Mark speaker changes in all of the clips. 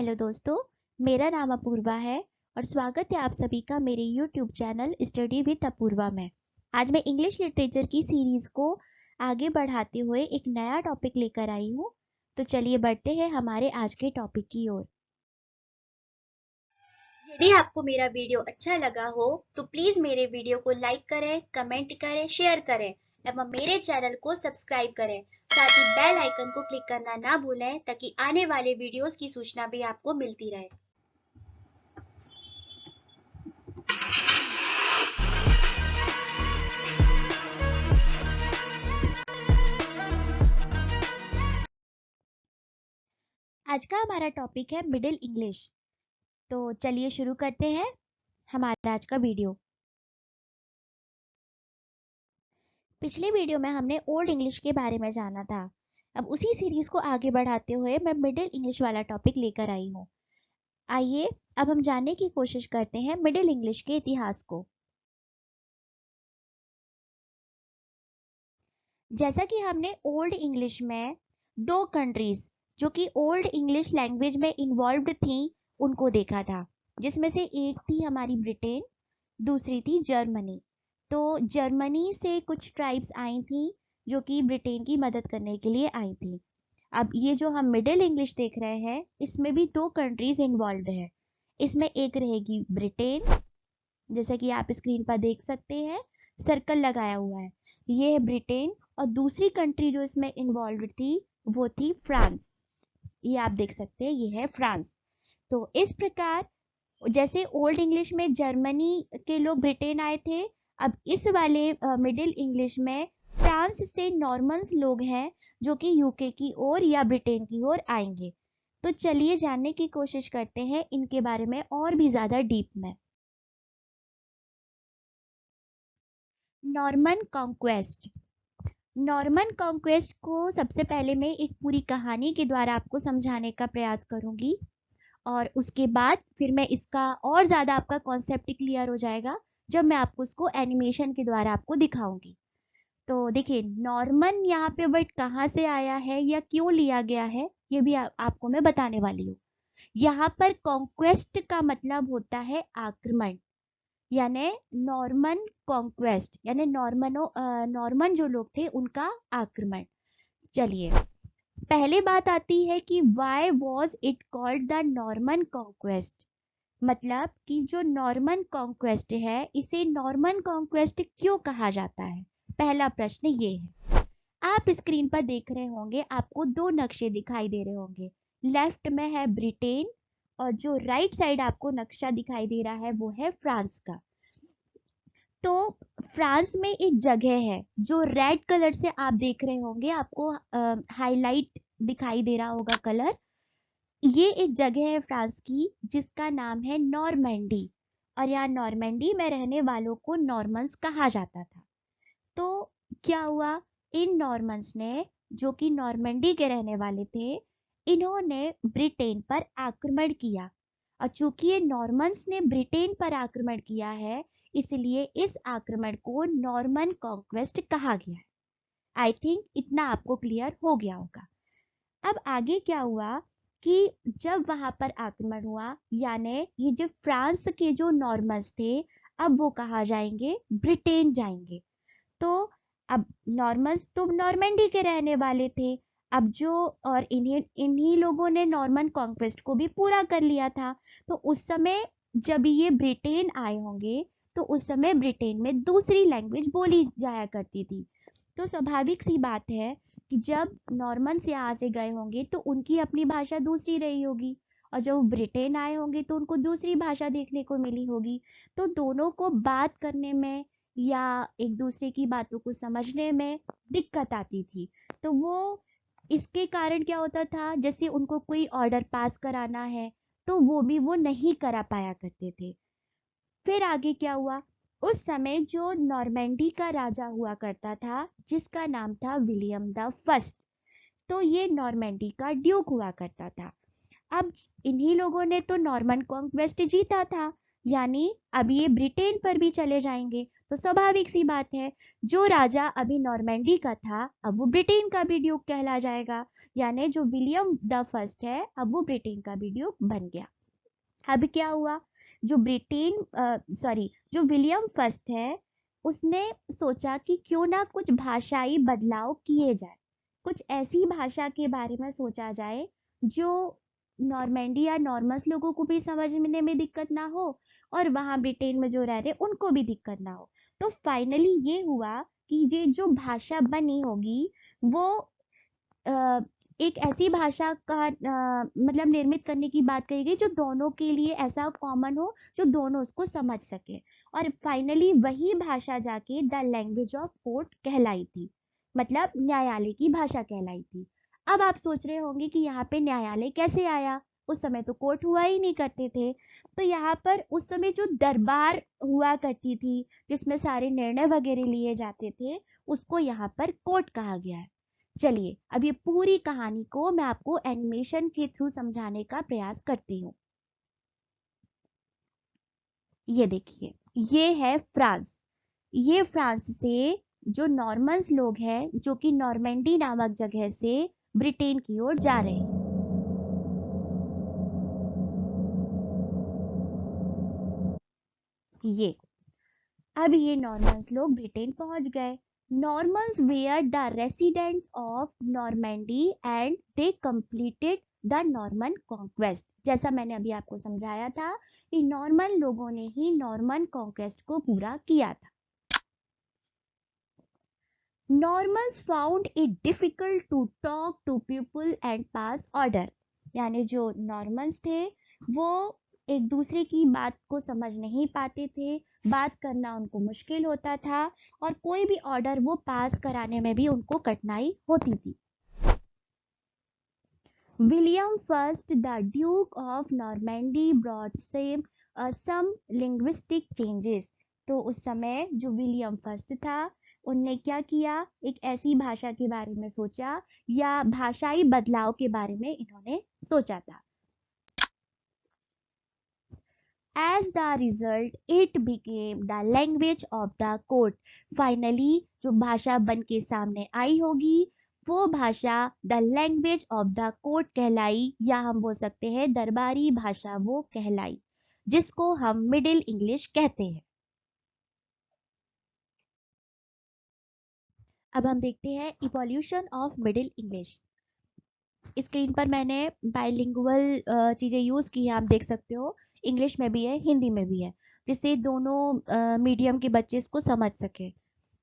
Speaker 1: Hello दोस्तों, मेरा नाम अपूर्वा है और स्वागत है आप सभी का मेरे YouTube channel study with Apoorva में। आज मैं इंग्लिश लिटरेचर की सीरीज को आगे बढ़ाते हुए एक नया टॉपिक लेकर आई हूँ। तो चलिए बढ़ते हैं हमारे आज के टॉपिक की ओर। यदि आपको मेरा वीडियो अच्छा लगा हो तो प्लीज मेरे वीडियो को लाइक करें, कमेंट करें, शेयर करें एवं मेरे चैनल को सब्सक्राइब करें। साथ ही बेल आइकन को क्लिक करना ना भूलें ताकि आने वाले वीडियोस की सूचना भी आपको मिलती रहे। आज का हमारा टॉपिक है मिडिल इंग्लिश। तो चलिए शुरू करते हैं हमारा आज का वीडियो। पिछले वीडियो में हमने ओल्ड इंग्लिश के बारे में जाना था। अब उसी सीरीज को आगे बढ़ाते हुए मैं मिडिल इंग्लिश वाला टॉपिक लेकर आई हूँ। आइए अब हम जानने की कोशिश करते हैं मिडिल इंग्लिश के इतिहास को। जैसा कि हमने ओल्ड इंग्लिश में दो कंट्रीज जो कि ओल्ड इंग्लिश लैंग्वेज में इन्वॉल्व्ड थी उनको देखा था, जिसमें से एक थी हमारी ब्रिटेन, दूसरी थी जर्मनी। तो जर्मनी से कुछ ट्राइब्स आई थी जो कि ब्रिटेन की मदद करने के लिए आई थी। अब ये जो हम मिडिल इंग्लिश देख रहे हैं इसमें भी दो कंट्रीज इन्वॉल्व है। इसमें एक रहेगी ब्रिटेन, जैसे कि आप स्क्रीन पर देख सकते हैं सर्कल लगाया हुआ है, ये है ब्रिटेन। और दूसरी कंट्री जो इसमें इन्वॉल्व थी वो थी फ्रांस, ये आप देख सकते हैं, ये है फ्रांस। तो इस प्रकार जैसे ओल्ड इंग्लिश में जर्मनी के लोग ब्रिटेन आए थे, अब इस वाले मिडिल इंग्लिश में फ्रांस से नॉर्मन्स लोग हैं जो कि यूके की ओर या ब्रिटेन की ओर आएंगे। तो चलिए जानने की कोशिश करते हैं इनके बारे में और भी ज्यादा डीप में। Norman conquest. नॉर्मन कॉन्क्वेस्ट को सबसे पहले मैं एक पूरी कहानी के द्वारा आपको समझाने का प्रयास करूंगी और उसके बाद फिर मैं इसका और ज़्यादा आपका कॉन्सेप्ट क्लियर हो जाएगा जब मैं आपको उसको एनिमेशन के द्वारा आपको दिखाऊंगी। तो देखिए नॉर्मन यहाँ पे वर्ड कहाँ से आया है या क्यों लिया गया है ये भी आपको मैं बताने वाली हूँ। यहाँ पर कॉन्क्वेस्ट का मतलब होता है आक्रमण, यानी नॉर्मन कॉन्क्वेस्ट यानी नॉर्मन जो लोग थे उनका आक्रमण। चलिए पहले बात आती है कि why was it called the Norman conquest, मतलब कि जो नॉर्मन कॉन्क्वेस्ट है इसे नॉर्मन कॉन्क्वेस्ट क्यों कहा जाता है। पहला प्रश्न ये है। आप स्क्रीन पर देख रहे होंगे, आपको दो नक्शे दिखाई दे रहे होंगे। लेफ्ट में है ब्रिटेन और जो राइट साइड आपको नक्शा दिखाई दे रहा है वो है फ्रांस का। तो फ्रांस में एक जगह है जो रेड कलर से आप देख रहे होंगे, आपको हाईलाइट दिखाई दे रहा होगा कलर। ये एक जगह है फ्रांस की जिसका नाम है नॉर्मैंडी और यहाँ नॉर्मैंडी में रहने वालों को नॉर्मन्स कहा जाता था। तो क्या हुआ, इन नॉर्मन्स ने जो कि नॉर्मैंडी के रहने वाले थे, इन्होंने ब्रिटेन पर आक्रमण किया और चूंकि ये नॉर्मन्स ने ब्रिटेन पर आक्रमण किया है इसलिए इस आक्रमण को नॉर्मन कॉन्क्वेस्ट कहा गया है। आई थिंक इतना आपको क्लियर हो गया होगा। अब आगे क्या हुआ कि जब वहां पर आक्रमण हुआ यानी ये जो फ्रांस के जो नॉर्मन्स थे अब वो कहा जाएंगे, ब्रिटेन जाएंगे। तो अब नॉर्मन्स तो नॉर्मैंडी के रहने वाले थे, अब जो और इन्हीं इन्हीं लोगों ने नॉर्मन कॉन्क्वेस्ट को भी पूरा कर लिया था। तो उस समय जब ये ब्रिटेन आए होंगे तो उस समय ब्रिटेन में दूसरी लैंग्वेज बोली जाया करती थी। तो स्वाभाविक सी बात है कि जब नॉर्मन्स यहाँ से गए होंगे तो उनकी अपनी भाषा दूसरी रही होगी और जब ब्रिटेन आए होंगे तो उनको दूसरी भाषा देखने को मिली होगी। तो दोनों को बात करने में या एक दूसरे की बातों को समझने में दिक्कत आती थी। तो वो इसके कारण क्या होता था, जैसे उनको कोई ऑर्डर पास कराना है तो वो नहीं करा पाया करते थे। फिर आगे क्या हुआ, उस समय जो नॉर्मैंडी का राजा हुआ करता था जिसका नाम था विलियम द फर्स्ट, तो ये नॉर्मैंडी का ड्यूक हुआ करता था। अब इन्हीं लोगों ने तो नॉर्मन कॉन्क्वेस्ट जीता था, यानी अब ये ब्रिटेन पर भी चले जाएंगे। तो स्वाभाविक सी बात है, जो राजा अभी नॉर्मैंडी का था अब वो ब्रिटेन का भी ड्यूक कहला जाएगा। यानी जो विलियम द फर्स्ट है अब वो ब्रिटेन का भी ड्यूक बन गया। अब क्या हुआ, जो जो विलियम फर्स्ट है उसने सोचा कि क्यों ना कुछ भाषाई बदलाव किए जाए, कुछ ऐसी भाषा के बारे में सोचा जाए जो नॉर्मैंडी या नॉर्मन्स लोगों को भी समझने में दिक्कत ना हो और वहां ब्रिटेन में जो रह रहे उनको भी दिक्कत ना हो। तो फाइनली ये हुआ कि ये जो भाषा बनी होगी वो अ, एक ऐसी भाषा का मतलब निर्मित करने की बात कही गई जो दोनों के लिए ऐसा कॉमन हो, जो दोनों उसको समझ सके। और फाइनली वही भाषा जाके द लैंग्वेज ऑफ कोर्ट कहलाई थी, मतलब न्यायालय की भाषा कहलाई थी। अब आप सोच रहे होंगे कि यहाँ पे न्यायालय कैसे आया, उस समय तो कोर्ट हुआ ही नहीं करते थे। तो यहाँ पर उस समय जो दरबार हुआ करती थी जिसमें सारे निर्णय वगैरह लिए जाते थे उसको यहाँ पर कोर्ट कहा गया है। चलिए अब ये पूरी कहानी को मैं आपको एनिमेशन के थ्रू समझाने का प्रयास करती हूँ। ये देखिए, ये है फ्रांस। ये फ्रांस से जो नॉर्मन्स लोग हैं जो कि नॉर्मैंडी नामक जगह से ब्रिटेन की ओर जा रहे हैं। ये अब ये नॉर्मन्स लोग ब्रिटेन पहुंच गए। Normans were the residents of Normandy and they completed the Norman conquest. जैसा मैंने अभी आपको समझाया था कि नॉर्मन लोगों ने ही नॉर्मन कॉन्क्वेस्ट को पूरा किया था। Normans found it difficult to talk to people and pass order। यानी जो नॉर्मन्स थे वो एक दूसरे की बात को समझ नहीं पाते थे, बात करना उनको मुश्किल होता था और कोई भी ऑर्डर वो पास कराने में भी उनको कठिनाई होती थी। William first the duke of Normandy brought some linguistic changes. तो उस समय जो विलियम फर्स्ट था उनने क्या किया, एक ऐसी भाषा के बारे में सोचा या भाषाई बदलाव के बारे में इन्होंने सोचा था। As the result, it became the language of the court। Finally, जो भाषा बन के सामने आई होगी वो भाषा the language of the court कहलाई, या हम बोल सकते हैं दरबारी भाषा वो कहलाई, जिसको हम मिडिल इंग्लिश कहते हैं। अब हम देखते हैं evolution of middle English. Screen पर मैंने बाइलिंगुअल चीज़ें यूज़ की हैं, आप देख सकते हो, इंग्लिश में भी है हिंदी में भी है, जिससे दोनों मीडियम के बच्चे इसको समझ सके।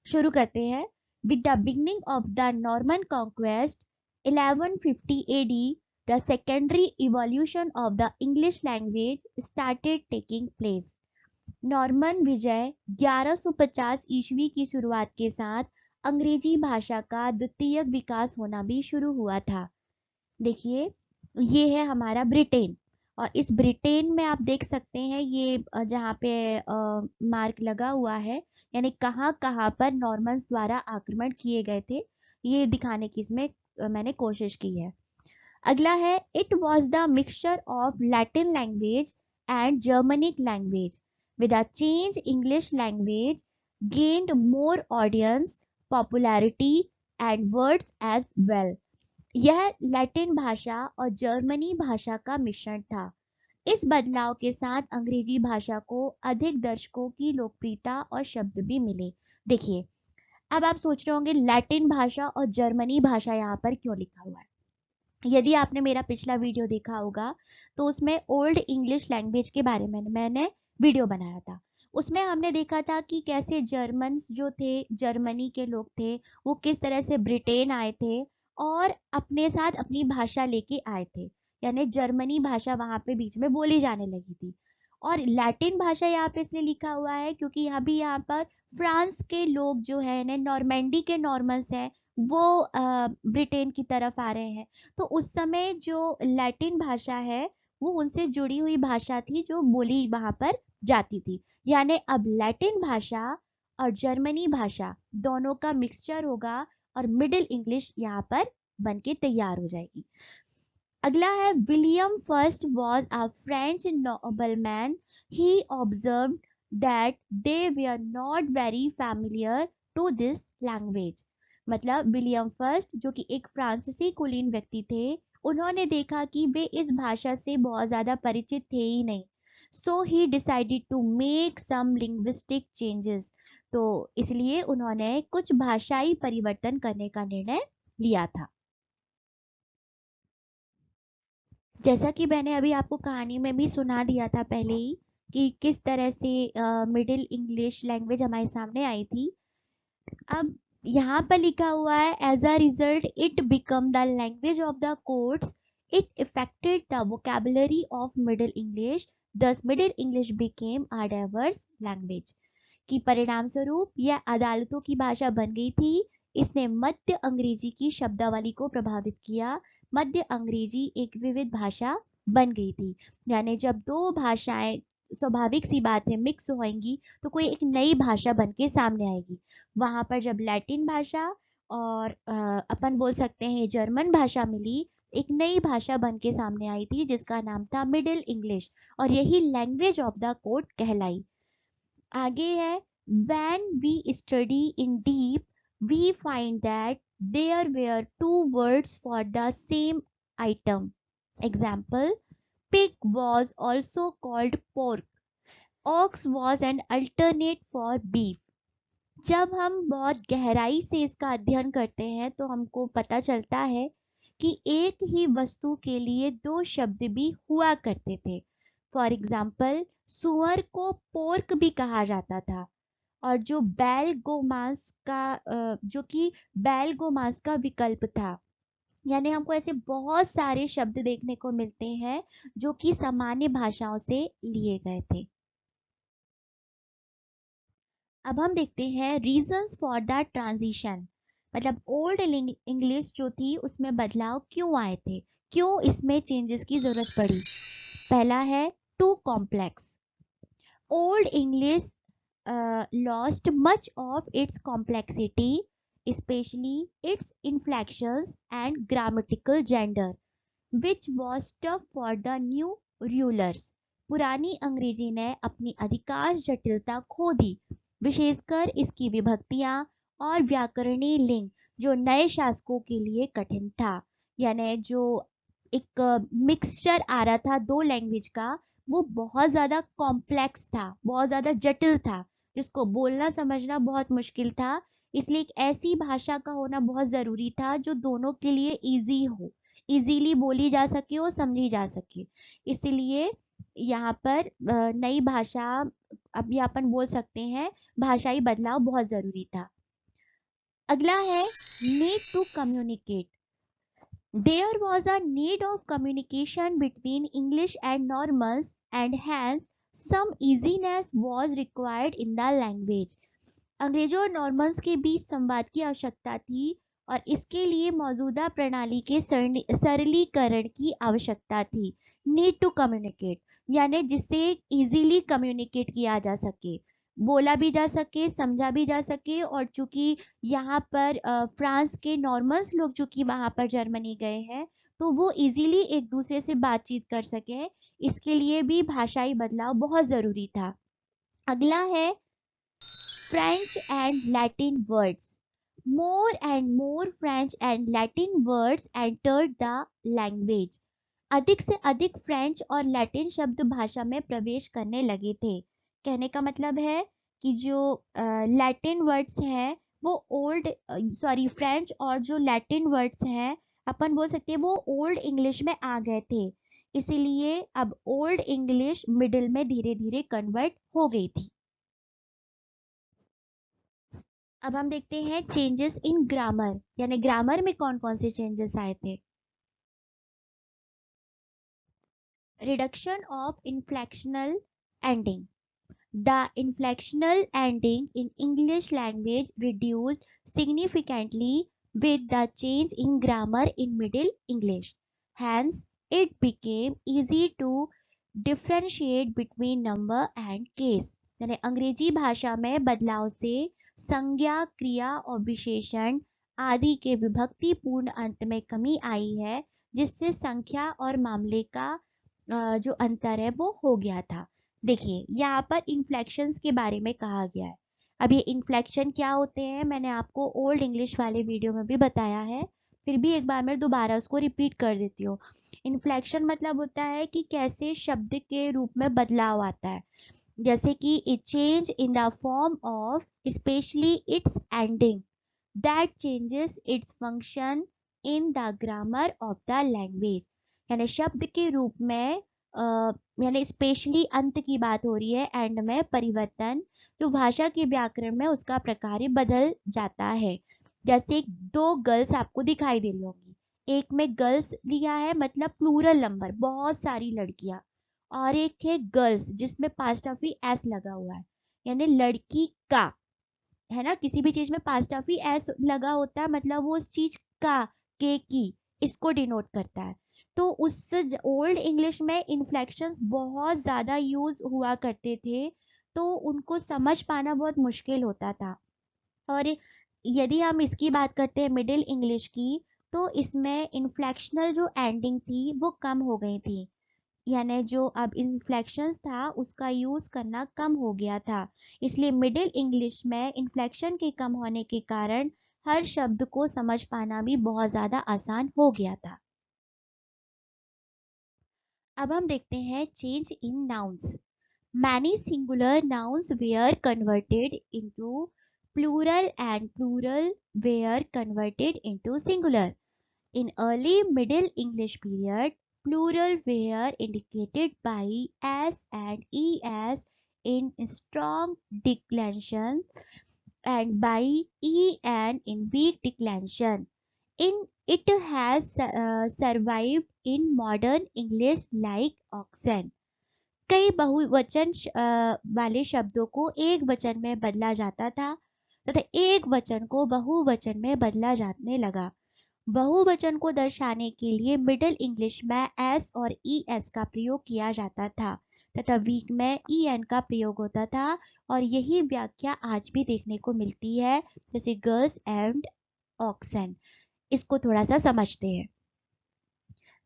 Speaker 1: शुरू करते हैं। With the beginning of the Norman conquest 1150 AD, the secondary evolution of the English language started taking place। Norman विजय 1150 ईस्वी की शुरुआत के साथ अंग्रेजी भाषा का द्वितीयक विकास होना भी शुरू हुआ था। देखिए, ये है हमारा ब्रिटेन और इस ब्रिटेन में आप देख सकते हैं ये जहाँ पे मार्क लगा हुआ है, यानी कहाँ कहाँ पर नॉर्मन्स द्वारा आक्रमण किए गए थे, ये दिखाने की इसमें मैंने कोशिश की है। अगला है, it was the mixture of Latin language and Germanic language. With a change English language gained more audience, popularity and words as well. यह लैटिन भाषा और जर्मनी भाषा का मिश्रण था। इस बदलाव के साथ अंग्रेजी भाषा को अधिक दर्शकों की लोकप्रियता और शब्द भी मिले। देखिए, अब आप सोच रहे होंगे लैटिन भाषा और जर्मनी भाषा यहाँ पर क्यों लिखा हुआ है। यदि आपने मेरा पिछला वीडियो देखा होगा तो उसमें ओल्ड इंग्लिश लैंग्वेज के बारे में मैंने वीडियो बनाया था। उसमें हमने देखा था कि कैसे जर्मन्स जो थे, जर्मनी के लोग थे, वो किस तरह से ब्रिटेन आए थे और अपने साथ अपनी भाषा लेके आए थे, यानी जर्मनी भाषा वहां पे बीच में बोली जाने लगी थी। और लैटिन भाषा यहाँ पे इसलिए लिखा हुआ है क्योंकि यहाँ पर फ्रांस के लोग जो है नॉर्मैंडी के नॉर्मन्स हैं, वो ब्रिटेन की तरफ आ रहे हैं। तो उस समय जो लैटिन भाषा है वो उनसे जुड़ी हुई भाषा थी जो बोली वहां पर जाती थी। यानी अब लैटिन भाषा और जर्मनी भाषा दोनों का मिक्सचर होगा और मिडिल इंग्लिश यहाँ पर बन के तैयार हो जाएगी। अगला है William first was a French nobleman, he observe that they were not very familiar to this language. मतलब विलियम फर्स्ट जो कि एक फ्रांसीसी कुलीन व्यक्ति थे, उन्होंने देखा कि वे इस भाषा से बहुत ज़्यादा परिचित थे ही नहीं। So he decided to make some linguistic changes. तो इसलिए उन्होंने कुछ भाषाई परिवर्तन करने का निर्णय लिया था। जैसा कि मैंने अभी आपको कहानी में भी सुना दिया था पहले ही कि किस तरह से मिडिल इंग्लिश लैंग्वेज हमारे सामने आई थी। अब यहाँ पर लिखा हुआ है as a result it become the language of the courts, it affected the vocabulary of middle English, thus middle English became a diverse language. कि परिणाम स्वरूप यह अदालतों की भाषा बन गई थी। इसने मध्य अंग्रेजी की शब्दावली को प्रभावित किया। मध्य अंग्रेजी एक विविध भाषा बन गई थी। यानी जब दो भाषाएं, स्वाभाविक सी बात है, मिक्स होंगी तो कोई एक नई भाषा बन के सामने आएगी। वहां पर जब लैटिन भाषा और अपन बोल सकते हैं जर्मन भाषा मिली, एक नई भाषा बन के सामने आई थी जिसका नाम था मिडिल इंग्लिश, और यही लैंग्वेज ऑफ द कोर्ट कहलाई। आगे है when we study in deep we find that there were two words for the same item. Example, pig was also called pork, ox was an alternate for beef. जब हम बहुत गहराई से इसका अध्ययन करते हैं तो हमको पता चलता है कि एक ही वस्तु के लिए दो शब्द भी हुआ करते थे। फॉर एग्जाम्पल, सुअर को पोर्क भी कहा जाता था, और जो बैल गोमांस का जो कि बैल गोमांस का विकल्प था। यानी हमको ऐसे बहुत सारे शब्द देखने को मिलते हैं जो कि सामान्य भाषाओं से लिए गए थे। अब हम देखते हैं रीजंस फॉर द ट्रांजिशन, मतलब ओल्ड इंग्लिश जो थी उसमें बदलाव क्यों आए थे, क्यों इसमें चेंजेस की जरूरत पड़ी। पहला है too complex. Old English lost much of its complexity, especially its inflections and grammatical gender, which was tough for the new rulers. पुरानी अंग्रेजी ने अपनी अधिकांश जटिलता खो दी, विशेषकर इसकी विभक्तियां और व्याकरणीय लिंग जो नए शासकों के लिए कठिन था। यानी जो एक मिक्सचर आ रहा था दो लैंग्वेज का, वो बहुत ज़्यादा कॉम्प्लेक्स था, बहुत ज़्यादा जटिल था, जिसको बोलना समझना बहुत मुश्किल था। इसलिए एक ऐसी भाषा का होना बहुत ज़रूरी था जो दोनों के लिए इजी हो, इजीली बोली जा सके और समझी जा सके। इसलिए यहाँ पर नई भाषा, अब ये अपन बोल सकते हैं भाषाई बदलाव बहुत ज़रूरी था। अगला है need to communicate. There was a need of communication between English and Normans, and hence some easiness was required in the language. अंग्रेजों और नॉर्मन्स के बीच संवाद की आवश्यकता थी और इसके लिए मौजूदा प्रणाली के सरलीकरण की आवश्यकता थी। नीड टू कम्युनिकेट यानी जिससे इजीली कम्युनिकेट किया जा सके, बोला भी जा सके, समझा भी जा सके। और चूंकि यहाँ पर फ्रांस के नॉर्मन्स लोग चूंकि वहाँ पर जर्मनी गए हैं तो वो इजीली एक दूसरे से बातचीत कर सके, इसके लिए भी भाषाई बदलाव बहुत ज़रूरी था। अगला है French and Latin words. More and more French and Latin words entered the language. अधिक से अधिक फ्रेंच और लैटिन शब्द भाषा में प्रवेश करने लगे थे। कहने का मतलब है कि जो लैटिन वर्ड्स हैं वो फ्रेंच और जो लैटिन वर्ड्स हैं अपन बोल सकते हैं वो ओल्ड इंग्लिश में आ गए थे। इसीलिए अब ओल्ड इंग्लिश मिडिल में धीरे धीरे कन्वर्ट हो गई थी। अब हम देखते हैं चेंजेस इन ग्रामर, यानी ग्रामर में कौन कौन से चेंजेस आए थे। Reduction of inflectional ending. The inflectional ending in English language reduced significantly with the change in grammar in Middle English. Hence, it became easy to differentiate between number and case. यानी अंग्रेजी भाषा में बदलाव से संज्ञा, क्रिया और विशेषण आदि के विभक्ति पूर्ण अंत में कमी आई है, जिससे संख्या और मामले का जो अंतर है वो हो गया था। देखिए यहाँ पर इन्फ्लेक्शंस के बारे में कहा गया है। अब ये इन्फ्लेक्शन क्या होते हैं मैंने आपको ओल्ड इंग्लिश वाले वीडियो में भी बताया है, फिर भी एक बार मैं दोबारा उसको रिपीट कर देती हूँ। इन्फ्लेक्शन मतलब होता है कि कैसे शब्द के रूप में बदलाव आता है, जैसे कि it change in the form of specially it's ending that changes its function in the grammar of the language. यानी शब्द के रूप में यानी स्पेशली अंत की बात हो रही है, एंड में परिवर्तन जो भाषा के व्याकरण में उसका प्रकार बदल जाता है। जैसे दो गर्ल्स आपको दिखाई दे रही होंगी, एक में गर्ल्स दिया है मतलब प्लूरल नंबर बहुत सारी लड़कियां, और एक है गर्ल्स जिसमें पास्ट ऑफ एस लगा हुआ है यानी लड़की का, है ना। किसी भी चीज में पास्ट ऑफ एस लगा होता है मतलब वो उस चीज का, के की, इसको डिनोट करता है। तो उस ओल्ड इंग्लिश में इन्फ्लेक्शन बहुत ज्यादा यूज हुआ करते थे, तो उनको समझ पाना बहुत मुश्किल होता था। और यदि हम इसकी बात करते हैं मिडिल इंग्लिश की, तो इसमें इन्फ्लेक्शनल जो एंडिंग थी वो कम हो गई थी, यानी जो अब इन्फ्लेक्शंस था उसका यूज करना कम हो गया था। इसलिए मिडिल इंग्लिश में इन्फ्लेक्शन के कम होने के कारण हर शब्द को समझ पाना भी बहुत ज्यादा आसान हो गया था। अब हम देखते हैं change in nouns. Many singular nouns were converted into plural and plural were converted into singular. In early Middle English period, plural were indicated by s and es in strong declension and by en in weak declension. In it has survived in modern English like oxen. कई बहुवचन वाले शब्दों को एक वचन में बदला जाता था तथा एक वचन को बहुवचन में बदला जाने लगा। बहुवचन को दर्शाने के लिए मिडिल इंग्लिश में एस और ई एस का प्रयोग किया जाता था तथा वीक में ई एन का प्रयोग होता था, और यही व्याख्या आज भी देखने को मिलती है, जैसे गर्ल्स एंड ऑक्सन। इसको थोड़ा सा समझते हैं।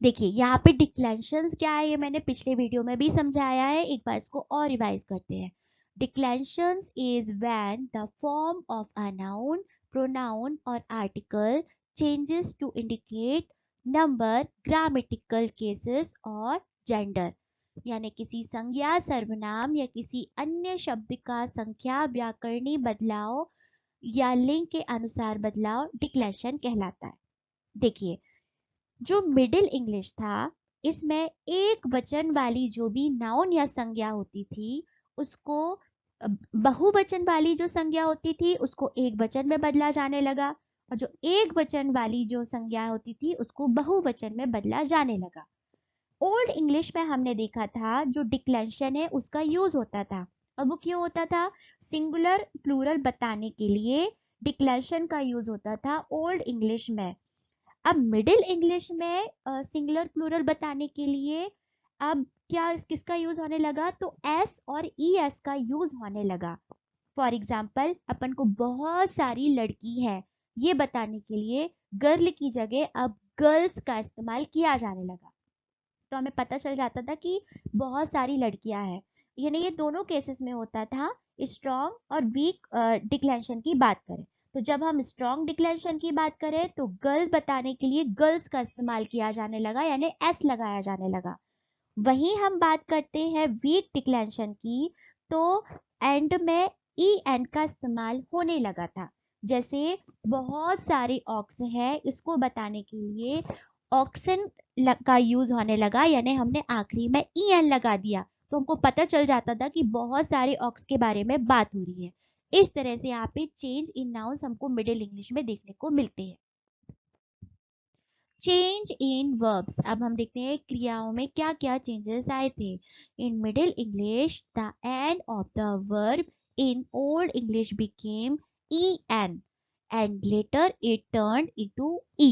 Speaker 1: देखिए यहाँ पे डिक्लेंशंस क्या है ये मैंने पिछले वीडियो में भी समझाया है, एक बार इसको और रिवाइज करते हैं। Declensions is when the form of a noun, pronoun और article changes to indicate number, grammatical cases और gender। यानी किसी संज्ञा, सर्वनाम या किसी अन्य शब्द का संख्या, व्याकरणीय बदलाव या लिंग के अनुसार बदलाव डिक्लेशन कहलाता है। देखिए जो मिडिल इंग्लिश था इसमें एक वचन वाली जो भी नाउन या संज्ञा होती थी उसको बहुवचन वाली जो संज्ञा होती थी उसको एक वचन में बदला जाने लगा, और जो एक वचन वाली जो संज्ञा होती थी उसको बहुवचन में बदला जाने लगा। ओल्ड इंग्लिश में हमने देखा था जो डिक्लेंशन है उसका यूज होता था, और वो क्यों होता था, सिंगुलर प्लूरल बताने के लिए डिक्लेंशन का यूज होता था ओल्ड इंग्लिश में। अब मिडिल इंग्लिश में सिंगुलर प्लूरल बताने के लिए अब क्या किसका यूज होने लगा, तो एस और ई एस का यूज होने लगा। फॉर एग्जाम्पल अपन को बहुत सारी लड़की है ये बताने के लिए गर्ल की जगह अब गर्ल्स का इस्तेमाल किया जाने लगा, तो हमें पता चल जाता था कि बहुत सारी लड़कियां हैं। यानी ये दोनों केसेस में होता था, स्ट्रॉन्ग और वीक डिक्लेंशन की बात करें। तो जब हम स्ट्रॉन्ग डिक्लेंशन की बात करें तो गर्ल्स बताने के लिए गर्ल्स का इस्तेमाल किया जाने लगा यानी एस लगाया जाने लगा। वहीं हम बात करते हैं वीक डिक्लेंशन की, तो एंड में ई एन का इस्तेमाल होने लगा था। जैसे बहुत सारे ऑक्स है इसको बताने के लिए ऑक्सन का यूज होने लगा, यानी हमने आखिरी में ई एन लगा दिया तो हमको पता चल जाता था कि बहुत सारे ऑक्स के बारे में बात हो रही है। इस तरह से यहाँ पे चेंज इन नाउन्स हमको मिडिल इंग्लिश में देखने को मिलते हैं। चेंज इन वर्ब्स, अब हम देखते हैं क्रियाओं में क्या क्या चेंजेस आए थे। In middle English the end of the verb in old English became E N and later it turn into E.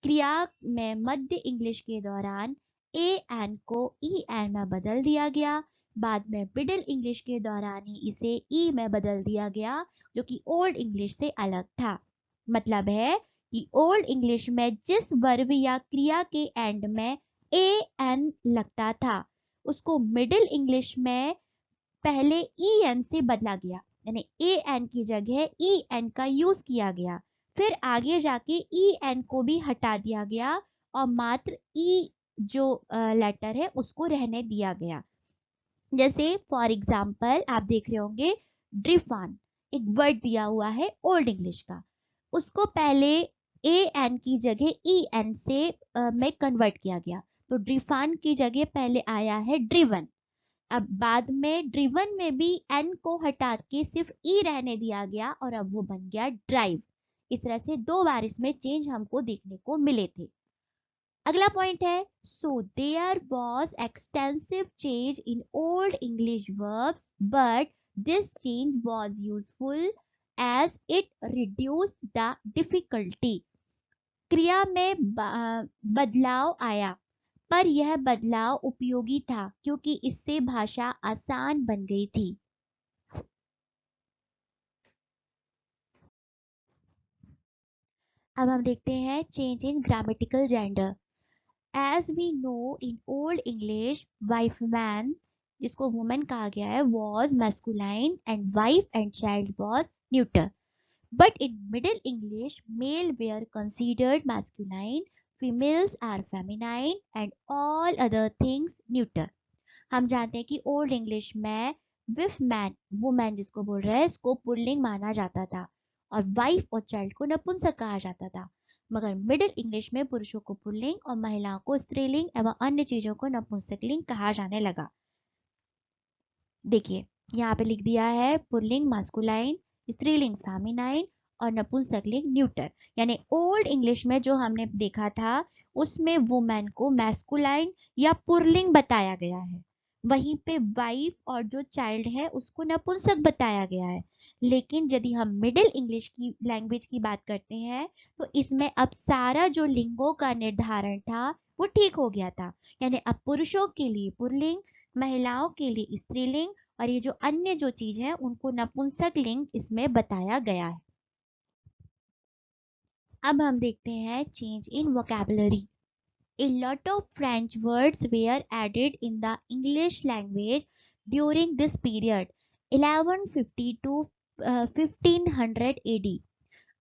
Speaker 1: क्रिया में मध्य इंग्लिश के दौरान ए एन को ई एन में बदल दिया गया, बाद में मिडिल इंग्लिश के दौरान ही इसे ई में बदल दिया गया जो कि ओल्ड इंग्लिश से अलग था। मतलब है कि ओल्ड इंग्लिश में जिस वर्ब या क्रिया के एंड में ए एन लगता था उसको मिडिल इंग्लिश में पहले ई एन से बदला गया, यानी ए एन की जगह ई एन का यूज किया गया। फिर आगे जाके ई एन को भी हटा दिया गया और मात्र ई जो लेटर है उसको रहने दिया गया। जैसे फॉर एग्जाम्पल आप देख रहे होंगे ड्रिफान, एक वर्ड दिया हुआ है ओल्ड इंग्लिश का, उसको पहले ए एन की जगह ई एन से में कन्वर्ट किया गया, तो ड्रिफान की जगह पहले आया है ड्रिवन। अब बाद में ड्रिवन में भी एन को हटा के सिर्फ ई रहने दिया गया और अब वो बन गया ड्राइव। इस तरह से दो बार इसमें चेंज हमको देखने को मिले थे। अगला पॉइंट है so there was extensive change in old English verbs but this change was useful as it reduced the difficulty. क्रिया में बदलाव आया पर यह बदलाव उपयोगी था क्योंकि इससे भाषा आसान बन गई थी। अब हम देखते हैं change in grammatical gender. As we know in old English wife man, जिसको वुमेन कहा गया है, was masculine and wife and child was neuter. But in Middle English, male were considered masculine, females are feminine, and all other things neuter. हम जानते हैं कि old English में विफ man, women जिसको बोल रहे हैं, इसको पुल्लिंग माना जाता था और वाइफ और चाइल्ड को नपुंसक कहा जाता था। मगर मिडिल इंग्लिश में पुरुषों को पुल्लिंग और महिलाओं को स्त्रीलिंग एवं अन्य चीजों को नपुंसकलिंग कहा जाने लगा। देखिए यहाँ पे लिख दिया है पुल्लिंग मास्कुलाइन, स्त्रीलिंग फेमिनाइन और नपुंसकलिंग न्यूटर। यानी ओल्ड इंग्लिश में जो हमने देखा था उसमें वुमेन को मैस्कुलाइन या पुल्लिंग बताया गया है, वहीं पे वाइफ और जो चाइल्ड है उसको नपुंसक बताया गया है। लेकिन यदि हम मिडिल इंग्लिश की लैंग्वेज की बात करते हैं तो इसमें अब सारा जो लिंगों का निर्धारण था वो ठीक हो गया था। यानी अब पुरुषों के लिए पुल्लिंग, महिलाओं के लिए स्त्रीलिंग और ये जो अन्य जो चीज है उनको नपुंसक लिंग इसमें बताया गया है। अब हम देखते हैं change in vocabulary. A lot of French words were added in the English language during this period, 1150 to 1500 AD.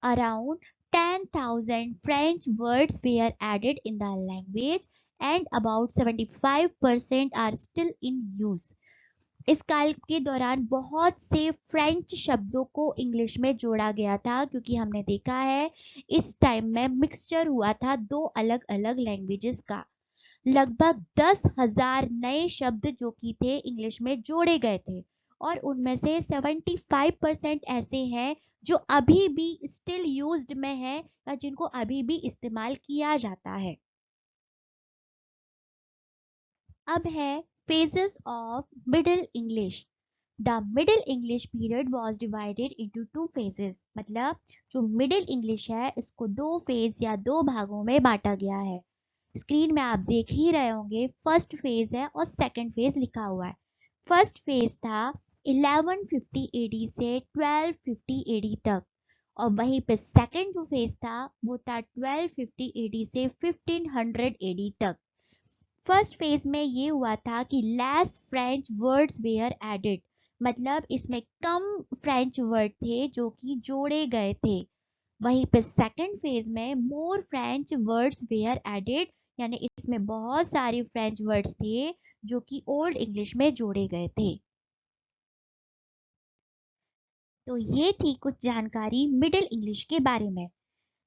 Speaker 1: Around 10,000 French words were added in the language and about 75% are still in use. इस काल के दौरान बहुत से French शब्दों को English में जोड़ा गया था क्योंकि हमने देखा है इस टाइम में मिक्सचर हुआ था दो अलग अलग लैंग्वेजेस का। लगभग 10,000 नए शब्द जो कि थे इंग्लिश में जोड़े गए थे और उनमें से 75% ऐसे हैं जो अभी भी स्टिल यूज्ड में है या जिनको अभी भी इस्तेमाल किया जाता है। अब है phases of Middle English. The Middle English period was divided into two phases. मतलब जो Middle English है इसको दो फेज या दो भागों में बांटा गया है। स्क्रीन में आप देख ही रहे होंगे फर्स्ट फेज है और सेकंड फेज लिखा हुआ है। फर्स्ट फेज था 1150 AD से 1250 AD तक और वहीं पे सेकंड जो फेज था वो था 1250 AD से 1500 AD तक। फर्स्ट फेज में ये हुआ था कि less French words were added, मतलब इसमें कम फ्रेंच वर्ड थे जो कि जोड़े गए थे। वहीं पे सेकंड फेज में मोर फ्रेंच वर्ड्स वेयर एडेड, यानी इसमें बहुत सारे फ्रेंच वर्ड्स थे जो कि ओल्ड इंग्लिश में जोड़े गए थे। तो ये थी कुछ जानकारी मिडिल इंग्लिश के बारे में।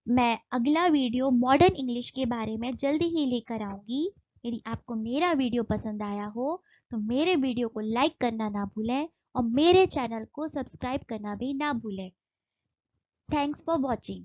Speaker 1: मैं अगला वीडियो मॉडर्न इंग्लिश के बारे में जल्दी ही लेकर आऊंगी। यदि आपको मेरा वीडियो पसंद आया हो तो मेरे वीडियो को लाइक करना ना भूलें और मेरे चैनल को सब्सक्राइब करना भी ना भूलें। Thanks for watching.